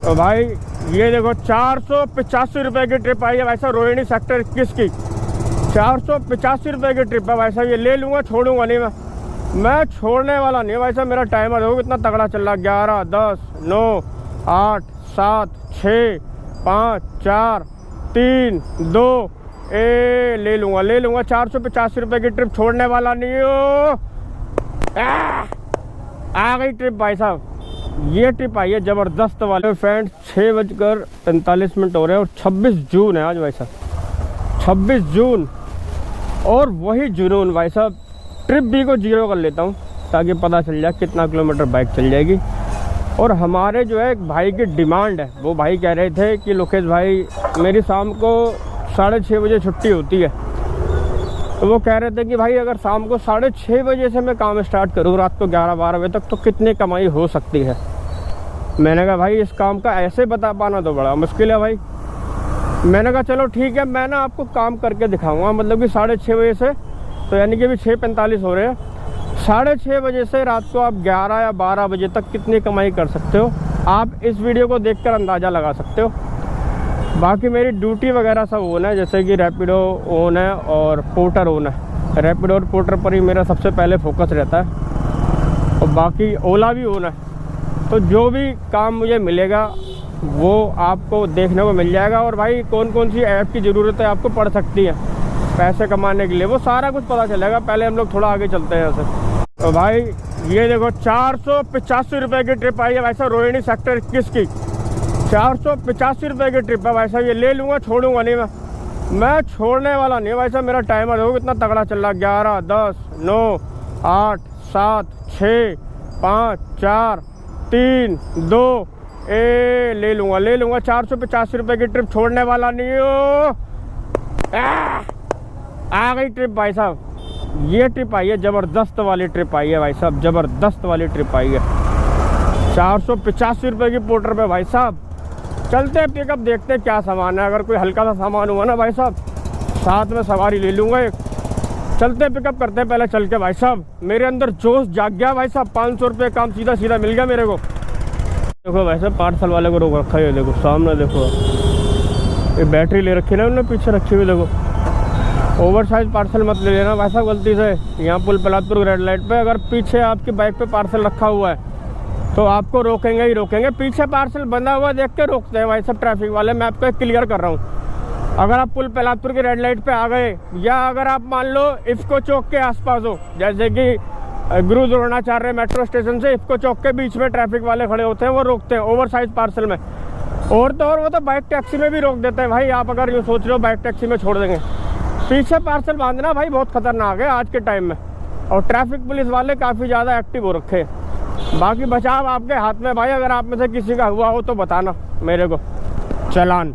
तो भाई ये देखो 485 रुपये की ट्रिप आई है भाई साहब, रोहिणी सेक्टर 21 की 485 रुपये की ट्रिप है भाई साहब। ये ले लूँगा, छोड़ूंगा नहीं मैं छोड़ने वाला नहीं भाई साहब। मेरा टाइमर देखो कितना तगड़ा चल रहा, 11 10 9 8 7 6 5 4 3 2 ले लूँगा 485 रुपये की ट्रिप, छोड़ने वाला नहीं हो। आ गई ट्रिप भाई साहब, ये ट्रिप आई है ज़बरदस्त वाले फ्रेंड्स। 6:45 हो रहे हैं और 26 जून है आज भाई साहब, 26 जून। और वही जुनून भाई साहब, ट्रिप बी को 0 कर लेता हूँ ताकि पता चल जाए कितना किलोमीटर बाइक चल जाएगी। और हमारे जो है एक भाई की डिमांड है, वो भाई कह रहे थे कि लोकेश भाई मेरी शाम को 6:30 बजे छुट्टी होती है, तो वो कह रहे थे कि भाई अगर शाम को 6:30 बजे से मैं काम स्टार्ट करूँ रात को 11-12 बजे तक तो कितनी कमाई हो सकती है। मैंने कहा भाई इस काम का ऐसे बता पाना तो बड़ा मुश्किल है भाई। मैंने कहा चलो ठीक है, मैं ना आपको काम करके दिखाऊंगा, मतलब कि 6:30 बजे से, तो यानी कि अभी 6:45 हो रहे हैं, 6:30 बजे से रात को आप 11 या 12 बजे तक कितनी कमाई कर सकते हो, आप इस वीडियो को देखकर अंदाज़ा लगा सकते हो। बाकी मेरी ड्यूटी वगैरह सब ऑन है, जैसे कि रैपिडो ऑन है और पोर्टर ऑन है। रैपिडो और पोर्टर पर ही मेरा सबसे पहले फोकस रहता है, और बाकी ओला भी ऑन है। तो जो भी काम मुझे मिलेगा वो आपको देखने को मिल जाएगा। और भाई कौन कौन सी ऐप की ज़रूरत है आपको पड़ सकती है पैसे कमाने के लिए, वो सारा कुछ पता चलेगा। पहले हम लोग थोड़ा आगे चलते हैं ऐसे। तो भाई ये देखो 485 रुपये की ट्रिप आई है भाई साहब, रोहिणी सेक्टर 21 की 485 रुपये की ट्रिप है भाई साहब। ये ले लूँगा, छोड़ूंगा नहीं मैं छोड़ने वाला नहीं भाई साहब। मेरा टाइमर देखो कितना तगड़ा चल रहा, 11 10 9 8 7 6 5 4 3 2 ले लूँगा 485 रुपये की ट्रिप, छोड़ने वाला नहीं हो। आ गई ट्रिप भाई साहब, ये ट्रिप आई है ज़बरदस्त वाली ट्रिप आई है भाई साहब, ज़बरदस्त वाली ट्रिप आई है। 485 रुपये की पोर्टर पे भाई साहब। चलते हैं पिकअप, देखते हैं क्या सामान है। अगर कोई हल्का सा सामान हुआ ना भाई साहब, साथ में सवारी ले लूँगा एक। चलते पिकअप करते हैं पहले चल के भाई साहब। मेरे अंदर जोश जाग गया भाई साहब, 500 रुपये काम सीधा सीधा मिल गया मेरे को। देखो भाई साहब पार्सल वाले को रोक रखा है, देखो सामने देखो, ये बैटरी ले रखी ना उन्होंने पीछे रखी हुई। देखो ओवर साइज पार्सल मत ले लेना भाई साहब गलती से। यहाँ पुल पलातपुर रेड लाइट पे अगर पीछे आपकी बाइक पे पार्सल रखा हुआ है तो आपको रोकेंगे ही रोकेंगे। पीछे पार्सल बंधा हुआ देख के रोकते हैं भाई साहब ट्रैफिक वाले। मैं आपको क्लियर कर रहा हूँ, अगर आप पुल पलातपुर की रेड लाइट पे आ गए, या अगर आप मान लो इफ्को चौक के आसपास हो, जैसे कि गुरु द्रोणाचार्य मेट्रो स्टेशन से इफ्को चौक के बीच में ट्रैफिक वाले खड़े होते हैं, वो रोकते हैं ओवर साइज पार्सल में। और तो और वो तो बाइक टैक्सी में भी रोक देते हैं भाई। आप अगर यूँ सोच रहे हो बाइक टैक्सी में छोड़ देंगे, पीछे पार्सल बांधना भाई बहुत खतरनाक है आज के टाइम में। और ट्रैफिक पुलिस वाले काफ़ी ज़्यादा एक्टिव हो रखे हैं। बाकी बचाव आपके हाथ में भाई, अगर आप में से किसी का हुआ हो तो बताना मेरे को। चालान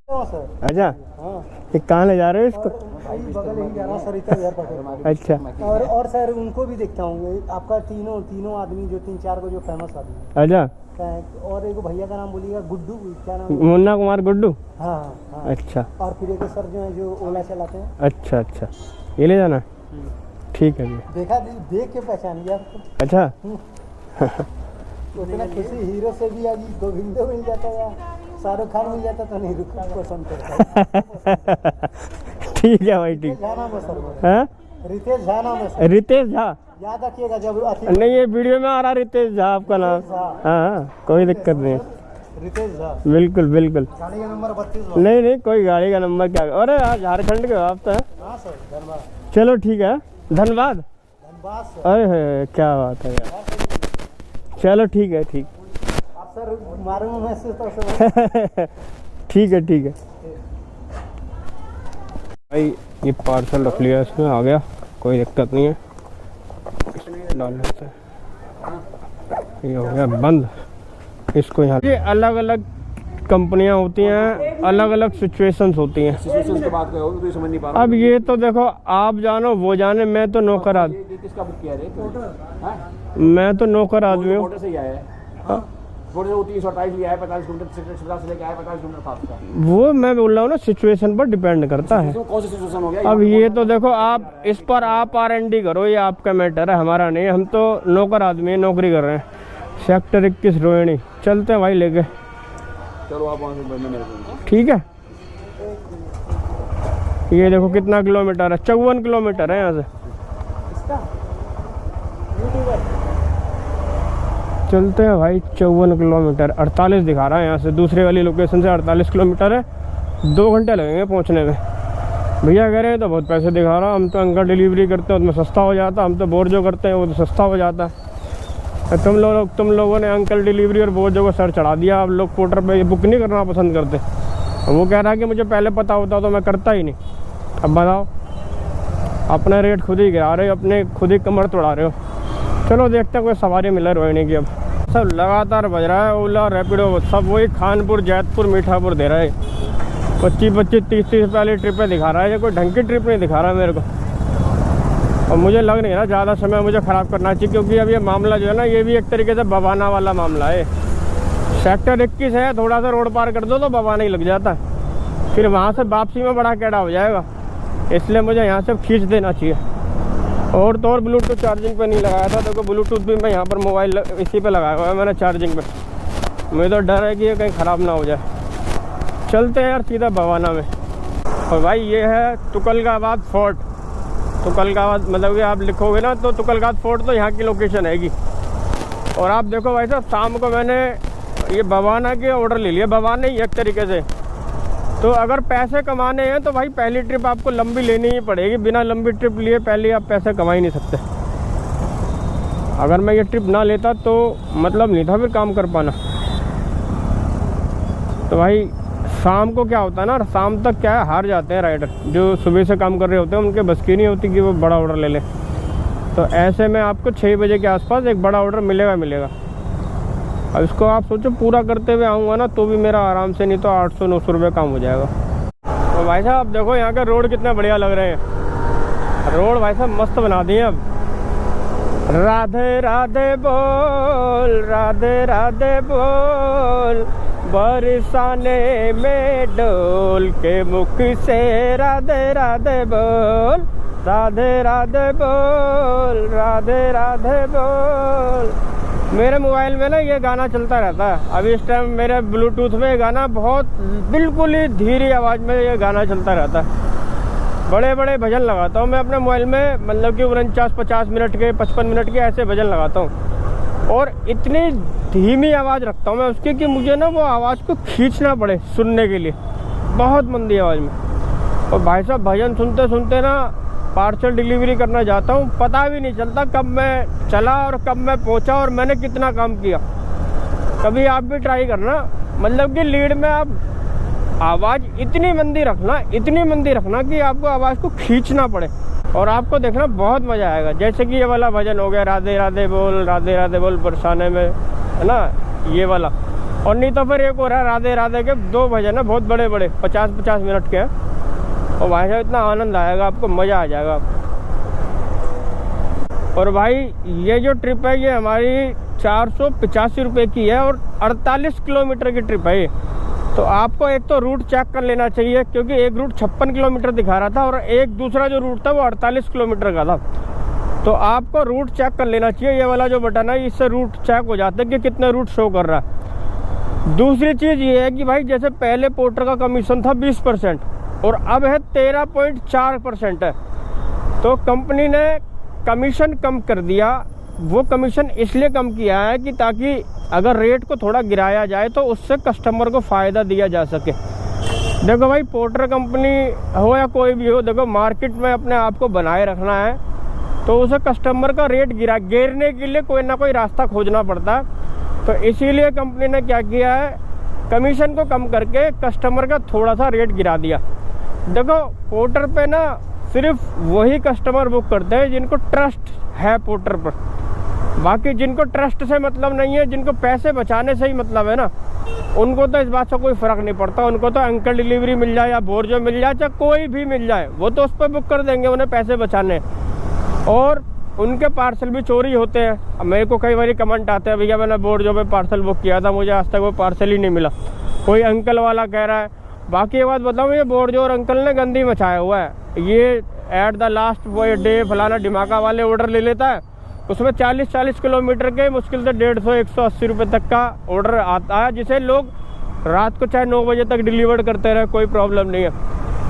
अच्छा, ये कहाँ ले जा रहे हो इसको? भाई बगल ही जा रहा सरिता एयरपोर्ट। अच्छा, और सर उनको भी देखता हूँ, आपका तीनों आदमी जो 3-4 को जो फेमस आदमी। अच्छा, और एक भैया का नाम बोलिएगा, गुड्डू, क्या नाम? मुन्ना कुमार गुड्डू। हाँ हाँ। अच्छा, और फिर एक सर जो है जो ओला चलाते हैं। अच्छा अच्छा, ये ले जाना ठीक है भैया। देखा देख के पहचान लिया आपको। अच्छा उतना खुशी हीरो से भी आज गोविंदो मिल जाता या शाहरुख खान मिल जाता तो नहीं रुकना पसंद करता। ठीक है भाई, ठीक है। रितेश झा नाम है। रितेश झा, याद रखिएगा जब नहीं ये वीडियो में आ रहा रितेश झा आपका नाम। हाँ कोई दिक्कत नहीं, रितेश झा बिल्कुल बिल्कुल। गाड़ी का नंबर 32। नहीं कोई गाड़ी का नंबर क्या, अरे झारखंड के आप तो। हाँ सर, धन्यवाद। चलो ठीक है, धन्यवाद। धन्यवाद। अरे क्या बात है यार, चलो ठीक है, ठीक। आप सर मालूम महसूस तो ठीक है ठीक है भाई। ये पार्सल रख लिया, इसमें आ गया, कोई दिक्कत नहीं है। डालने से ये हो गया बंद। इसको यहाँ, ये अलग अलग कंपनियां होती हैं, अलग अलग सिचुएशंस होती हैं। सिचुएशंस की बात करो तो समझ नहीं पा रहा। अब ये तो देखो आप जानो वो जाने, मैं तो नौकर आदमी। किसका बुक किया रे? मैं तो नौकर आदमी हूँ। से ही आया है, 328 लिया है, 45 किलोमीटर से लेके आया, 45 किलोमीटर था उसका। वो मैं बोल रहा हूँ ना, सिचुएशन पर डिपेंड करता है। कौन सी सिचुएशन हो गया? अब ये तो देखो आप इस पर आप R&D करो, ये आपका मैटर है, हमारा नहीं। हम तो नौकर आदमी है, नौकरी कर रहे हैं। सेक्टर 21 रोहिणी, चलते हैं भाई लेके। चलो आप वहाँ से बनने मेरे को। ठीक है। ये देखो कितना किलोमीटर है, 54 किलोमीटर है यहाँ से। इसका यूट्यूबर चलते हैं भाई 54 किलोमीटर, 48 दिखा रहा है यहाँ से, दूसरे वाली लोकेशन से 48 किलोमीटर है, 2 घंटे लगेंगे पहुँचने में। भैया कह रहे हैं तो बहुत पैसे दिखा रहा, हम तो अंकल डिलीवरी करते हैं उसमें सस्ता हो जाता, हम तो बोर्जो करते हैं वो तो सस्ता हो जाता है। तुम लोगों ने अंकल डिलीवरी और बोर्जो को सर चढ़ा दिया, आप लोग पोर्टर पे बुक नहीं करना पसंद करते। वो कह रहा है कि मुझे पहले पता होता तो मैं करता ही नहीं। अब बताओ, अपना रेट खुद ही गिरा रहे हो, अपने खुद ही कमर तोड़ा रहे हो। चलो देखते हैं कोई सवारी मिले रोहिणी की। अब सब लगातार बज रहा है, ओला रैपिडो सब वही खानपुर जैतपुर मीठापुर दे रहा है। 25-25 30-30 वाली ट्रिपें दिखा रहा है, ये कोई ढंग की ट्रिप नहीं दिखा रहा है मेरे को। और मुझे लग नहीं रहा ज़्यादा समय मुझे ख़राब करना चाहिए, क्योंकि अब ये मामला जो है ना ये भी एक तरीके से बवाना वाला मामला है। सेक्टर 21 है, थोड़ा सा रोड पार कर दो तो बवाना ही लग जाता है, फिर वहाँ से वापसी में बड़ा कैड़ा हो जाएगा। इसलिए मुझे यहाँ से खींच देना चाहिए। और तो और ब्लूटूथ चार्जिंग पे नहीं लगाया था, देखो ब्लूटूथ भी मैं यहाँ पर मोबाइल इसी पे लगाया हुआ है मैंने चार्जिंग पे। मुझे तो डर है कि ये कहीं ख़राब ना हो जाए। चलते हैं यार सीधा बवाना में। और भाई ये है तुगलकाबाद फोर्ट। तुगलकाबाद मतलब कि आप लिखोगे ना तो तुगलकाबाद फोर्ट तो यहाँ की लोकेशन हैगी। और आप देखो भाई साहब, शाम को मैंने ये बवाना के ऑर्डर ले लिया, बवाना ही एक तरीके से। तो अगर पैसे कमाने हैं तो भाई पहली ट्रिप आपको लंबी लेनी ही पड़ेगी, बिना लंबी ट्रिप लिए पहले आप पैसे कमा ही नहीं सकते। अगर मैं ये ट्रिप ना लेता तो मतलब नहीं था फिर काम कर पाना। तो भाई शाम को क्या होता है ना, शाम तक क्या है हार जाते हैं राइडर, जो सुबह से काम कर रहे होते हैं उनके बस की नहीं होती कि वो बड़ा ऑर्डर ले लें। तो ऐसे में आपको 6 बजे के आसपास एक बड़ा ऑर्डर मिलेगा। अब इसको आप सोचो पूरा करते हुए आऊँगा ना तो भी मेरा आराम से नहीं तो 800-900 रुपये काम हो जाएगा। तो भाई साहब आप देखो यहाँ के रोड कितने बढ़िया लग रहे हैं, रोड भाई साहब मस्त बना दिए अब। राधे राधे बोल, राधे राधे बोल, बरसाने में डोल के मुख से राधे राधे बोल, राधे राधे बोल, राधे राधे बोल। मेरे मोबाइल में ना ये गाना चलता रहता है। अभी इस टाइम मेरे ब्लूटूथ में ये गाना बहुत बिल्कुल ही धीरे आवाज़ में ये गाना चलता रहता है। बड़े बड़े भजन लगाता हूँ मैं अपने मोबाइल में, मतलब कि 49-50 मिनट के 55 मिनट के ऐसे भजन लगाता हूँ। और इतनी धीमी आवाज़ रखता हूँ मैं उसकी कि मुझे ना वो आवाज़ को खींचना पड़े सुनने के लिए, बहुत मंदी आवाज़ में। और भाई साहब भजन सुनते सुनते ना पार्सल डिलीवरी करना जाता हूँ, पता भी नहीं चलता कब मैं चला और कब मैं पहुँचा और मैंने कितना काम किया। कभी आप भी ट्राई करना, मतलब कि लीड में आप आवाज़ इतनी मंदी रखना कि आपको आवाज़ को खींचना पड़े और आपको देखना बहुत मज़ा आएगा। जैसे कि ये वाला भजन हो गया, राधे राधे बोल बरसाने में, है ना ये वाला। और नहीं तो फिर एक हो रहा है राधे राधे के 2 भजन है बहुत बड़े 50-50 मिनट के हैं। और भाई साहब इतना आनंद आएगा आपको, मज़ा आ जाएगा। और भाई ये जो ट्रिप है ये हमारी 485 रुपये की है और 48 किलोमीटर की ट्रिप है ये। तो आपको एक तो रूट चेक कर लेना चाहिए, क्योंकि एक रूट 56 किलोमीटर दिखा रहा था और एक दूसरा जो रूट था वो 48 किलोमीटर का था। तो आपको रूट चेक कर लेना चाहिए, ये वाला जो बटन है इससे रूट चेक हो जाता है कि कितने रूट शो कर रहा है। दूसरी चीज़ ये है कि भाई जैसे पहले पोर्टर का कमीशन था 20% और अब है 13.4% है। तो कंपनी ने कमीशन कम कर दिया। वो कमीशन इसलिए कम किया है कि ताकि अगर रेट को थोड़ा गिराया जाए तो उससे कस्टमर को फ़ायदा दिया जा सके। देखो भाई पोर्टर कंपनी हो या कोई भी हो, देखो मार्केट में अपने आप को बनाए रखना है तो उसे कस्टमर का रेट गिरने के लिए कोई ना कोई रास्ता खोजना पड़ता है। तो इसीलिए कंपनी ने क्या किया है, कमीशन को कम करके कस्टमर का थोड़ा सा रेट गिरा दिया। देखो पोर्टर पे ना सिर्फ वही कस्टमर बुक करते हैं जिनको ट्रस्ट है पोर्टर पर। बाकी जिनको ट्रस्ट से मतलब नहीं है, जिनको पैसे बचाने से ही मतलब है ना, उनको तो इस बात से कोई फ़र्क नहीं पड़ता। उनको तो अंकल डिलीवरी मिल जाए या बोर्जो मिल जाए, चाहे कोई भी मिल जाए, वो तो उस पर बुक कर देंगे, उन्हें पैसे बचाने। और उनके पार्सल भी चोरी होते हैं। अब मेरे को कई बार कमेंट आते हैं, भैया मैंने बोर्जो पे पार्सल बुक किया था, मुझे आज तक वो पार्सल ही नहीं मिला। कोई अंकल वाला कह रहा है। बाकी ये बात बताऊँ, ये बोर्जो और अंकल ने गंदी मचाया हुआ है। ये एट द लास्ट वो डे फलाना ढिमाका वाले ऑर्डर ले लेता है, उसमें 40-40 किलोमीटर के मुश्किल से 150-180 रुपये तक का ऑर्डर आता है, जिसे लोग रात को चाहे 9 बजे तक डिलीवर करते रहे, कोई प्रॉब्लम नहीं है।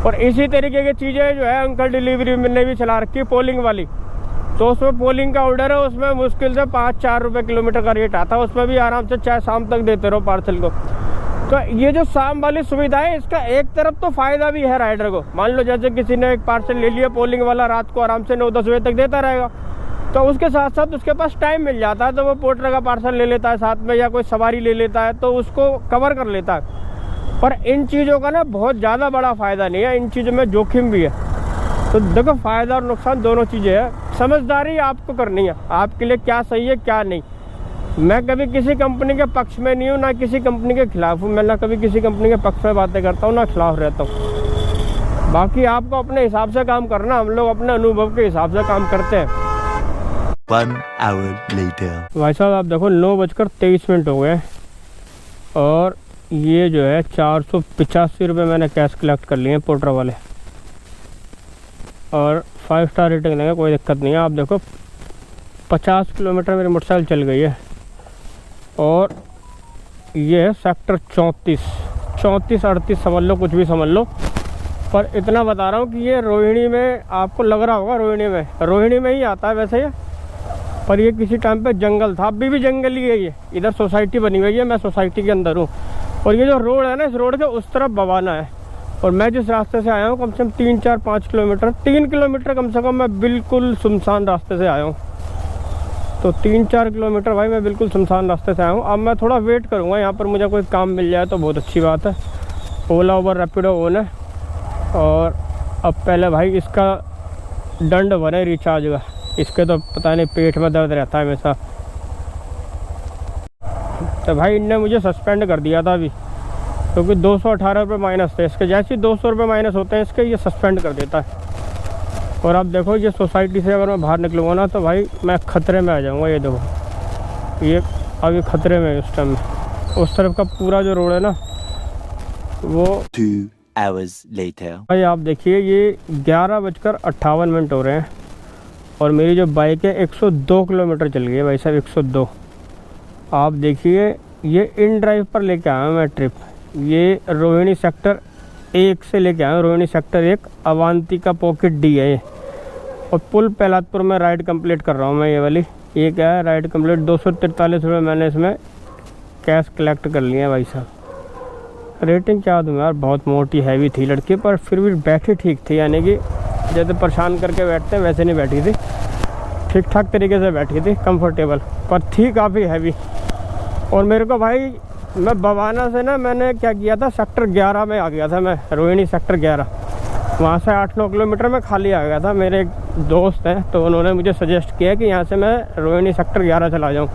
और इसी तरीके की चीज़ें जो है अंकल डिलीवरी मैंने भी चला रखी है पोलिंग वाली, तो उसमें पोलिंग का ऑर्डर है, उसमें मुश्किल से 5-4 रुपये किलोमीटर का रेट आता है, उसमें भी आराम से चाहे शाम तक देते रहो पार्सल को। तो ये जो शाम वाली सुविधा है, इसका एक तरफ तो फ़ायदा भी है राइडर को। मान लो जैसे किसी ने एक पार्सल ले लिया पोलिंग वाला, रात को आराम से 9-10 बजे तक देता रहेगा, तो उसके साथ साथ उसके पास टाइम मिल जाता है, तो वो पोर्टर का पार्सल ले लेता है साथ में, या कोई सवारी ले लेता है, तो उसको कवर कर लेता है। पर इन चीज़ों का ना बहुत ज़्यादा बड़ा फ़ायदा नहीं है, इन चीज़ों में जोखिम भी है। तो देखो, फ़ायदा और नुकसान दोनों चीज़ें हैं, समझदारी आपको करनी है, आपके लिए क्या सही है क्या नहीं। मैं कभी किसी कंपनी के पक्ष में नहीं हूँ, ना किसी कंपनी के खिलाफ हूँ, मैं ना कभी किसी कंपनी के पक्ष में बातें करता हूँ, ना खिलाफ रहता हूँ। बाकी आपको अपने हिसाब से काम करना, हम लोग अपने अनुभव के हिसाब से काम करते हैं। 1 hour later. भाई साहब आप देखो 9:23 हो गए, और ये जो है 485 रुपये मैंने कैश कलेक्ट कर लिए हैं पोर्टर वाले, और 5 स्टार रेटिंग देंगे, कोई दिक्कत नहीं है। आप देखो 50 किलोमीटर मेरी मोटरसाइकिल चल गई है, और ये है सेक्टर 34-38 समझ लो, कुछ भी समझ लो, पर इतना बता रहा हूँ कि ये रोहिणी में आपको लग रहा होगा, रोहिणी में ही आता है वैसे ये, पर ये किसी टाइम पे जंगल था, अभी भी जंगल ही है ये। इधर सोसाइटी बनी हुई है, मैं सोसाइटी के अंदर हूँ, और ये जो रोड है ना, इस रोड के उस तरफ बवाना है, और मैं जिस रास्ते से आया हूँ कम से कम 3-4-5 किलोमीटर, 3 किलोमीटर कम से कम मैं बिल्कुल सुनसान रास्ते से आया हूँ। तो 3-4 किलोमीटर भाई मैं बिल्कुल सुनसान रास्ते से आया हूँ। अब मैं थोड़ा वेट करूँगा, यहाँ पर मुझे कोई काम मिल जाए तो बहुत अच्छी बात है। ओला उबर रैपिडो ओन है, और अब पहले भाई इसका दंड बने रिचार्ज का, इसके तो पता नहीं पेट में दर्द रहता है हमेशा। तो भाई इनने मुझे सस्पेंड कर दिया था अभी, क्योंकि 218 रुपये माइनस थे इसके। जैसे ही 200 रुपये माइनस होते हैं इसके, ये सस्पेंड कर देता है। और अब देखो, ये सोसाइटी से अगर मैं बाहर निकलूँगा ना, तो भाई मैं ख़तरे में आ जाऊँगा। ये देखो, ये अभी ख़तरे में उस टाइम में, उस तरफ का पूरा जो रोड है ना वो। 2 hours later. भाई आप देखिए, ये 11:58 हो रहे हैं, और मेरी जो बाइक है 102 किलोमीटर चल गई है भाई साहब, 102। आप देखिए, ये इन ड्राइव पर लेके आया हूँ मैं ट्रिप, ये रोहिणी सेक्टर 1 से लेके आया हूँ, रोहिणी सेक्टर 1 अवांतिका पॉकेट डी है ये। और पुल पहलादपुर में राइड कंप्लीट कर रहा हूँ मैं, ये वाली। ये क्या है, राइड कंप्लीट 243 रुपये मैंने इसमें कैश कलेक्ट कर लिया है भाई साहब। रेटिंग क्या दूँ यार, बहुत मोटी हैवी थी लड़की, पर फिर भी बैठी ठीक थी, यानी कि जैसे परेशान करके बैठते हैं वैसे नहीं बैठी थी, ठीक ठाक तरीके से बैठी थी, कंफर्टेबल, पर थी काफ़ी हैवी। और मेरे को भाई, मैं बवाना से ना, मैंने क्या किया था, सेक्टर 11 में आ गया था मैं, रोहिणी सेक्टर 11, वहाँ से 8-9 किलोमीटर में खाली आ गया था। मेरे एक दोस्त हैं, तो उन्होंने मुझे सजेस्ट किया कि यहाँ से मैं रोहिणी सेक्टर 11 चला जाऊँ।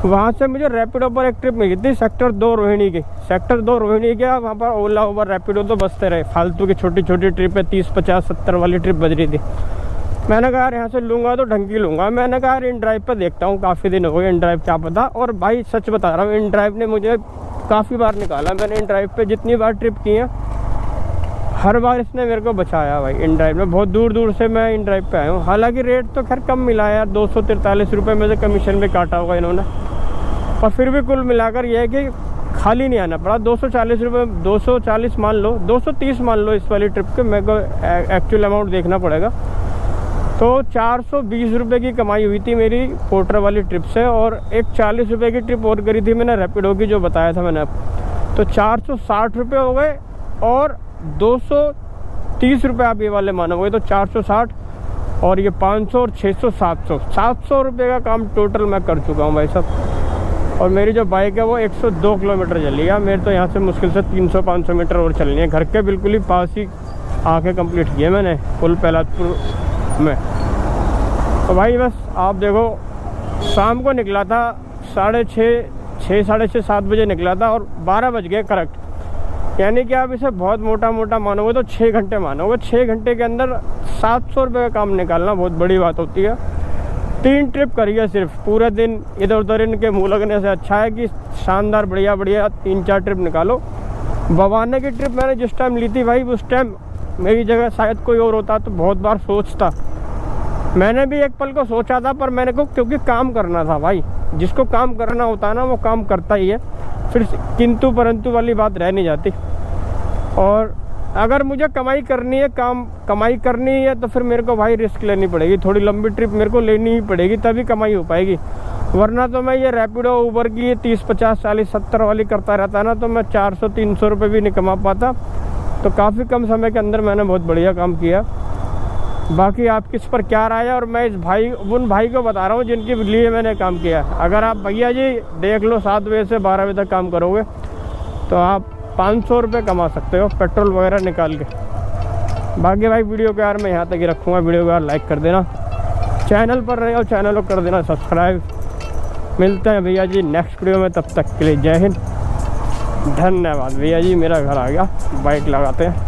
वहाँ से मुझे रैपिडो पर एक ट्रिप मिली थी सेक्टर 2 रोहिणी की, सेक्टर 2 रोहिणी के। वहाँ पर ओला उबर रैपिडो तो बसते रहे, फालतू की छोटी छोटी ट्रिप है, 30, 50, 70 वाली ट्रिप बज रही थी। मैंने कहा यार यहाँ से लूँगा तो ढंग की लूँगा। मैंने कहा यार इन ड्राइव पर देखता हूँ, काफ़ी दिन हो गए इन ड्राइव, क्या पता। और भाई सच बता रहा हूँ, इन ड्राइव ने मुझे काफ़ी बार निकाला। मैंने इन ड्राइव पे जितनी बार ट्रिप की है, हर बार इसने मेरे को बचाया भाई। इन ड्राइव में बहुत दूर दूर से मैं इन ड्राइव पे आया हूँ। हालांकि रेट तो खैर कम मिला है यार, 243 रुपये में से कमीशन भी काटा होगा इन्होंने, पर फिर भी कुल मिलाकर यह है कि खाली नहीं आना पड़ा। 240 रुपये, 240 मान लो, 230 मान लो इस वाली ट्रिप के, मेरे को एक्चुअल अमाउंट देखना पड़ेगा। तो 420 रुपये की कमाई हुई थी मेरी पोर्टर वाली ट्रिप से। और एक 40 रुपये की ट्रिप और करी थी मैंने रैपिडो की, जो बताया था मैंने अब। तो 460 रुपये हो गए, और 230 रुपये आप ये वाले मानोगे तो 460, और ये 500 और 600, 700 रुपये का काम टोटल मैं कर चुका हूँ भाई साहब। और मेरी जो बाइक है वो 102 किलोमीटर चली है। मेरे तो यहाँ से मुश्किल से 300-500 मीटर और चलनी है। घर के बिल्कुल ही पास ही आके कंप्लीट किए मैंने पुल पहलादपुर में। तो भाई बस आप देखो, शाम को निकला था 6:30, 7 बजे निकला था, और 12 बज गए करेक्ट। यानी कि आप इसे बहुत मोटा मानोगे तो 6 घंटे मानोगे। 6 घंटे के अंदर 700 रुपये का काम निकालना बहुत बड़ी बात होती है। 3 ट्रिप करिए सिर्फ, पूरे दिन इधर उधर इनके मुँह लगने से अच्छा है कि शानदार बढ़िया 3-4 ट्रिप निकालो। बवाने की ट्रिप मैंने जिस टाइम ली थी भाई, उस टाइम मेरी जगह शायद कोई और होता तो बहुत बार सोचता। मैंने भी एक पल को सोचा था, पर मैंने को क्योंकि काम करना था भाई, जिसको काम करना होता है ना वो काम करता ही है। फिर किंतु परंतु वाली बात रह नहीं जाती। और अगर मुझे कमाई करनी है, कमाई करनी है तो फिर मेरे को भाई रिस्क लेनी पड़ेगी, थोड़ी लंबी ट्रिप मेरे को लेनी ही पड़ेगी, तभी कमाई हो पाएगी। वरना तो मैं ये रैपिडो ऊबर की 30, 50, 40, 70 वाली करता रहता ना, तो मैं 400-300 रुपये भी नहीं कमा पाता। तो काफ़ी कम समय के अंदर मैंने बहुत बढ़िया काम किया। बाकी आप किस पर क्या राय है, और मैं उन भाई को बता रहा हूँ जिनके लिए मैंने काम किया। अगर आप भैया जी देख लो 7 बजे से 12 बजे तक काम करोगे तो आप 500 रुपये कमा सकते हो पेट्रोल वगैरह निकाल के। बाकी भाई वीडियो को यार मैं यहाँ तक ही रखूँगा। वीडियो को यार लाइक कर देना, चैनल पर रहे हो चैनल को कर देना सब्सक्राइब। मिलते हैं भैया जी नेक्स्ट वीडियो में, तब तक के लिए जय हिंद, धन्यवाद। भैया जी मेरा घर आ गया, बाइक लगाते हैं।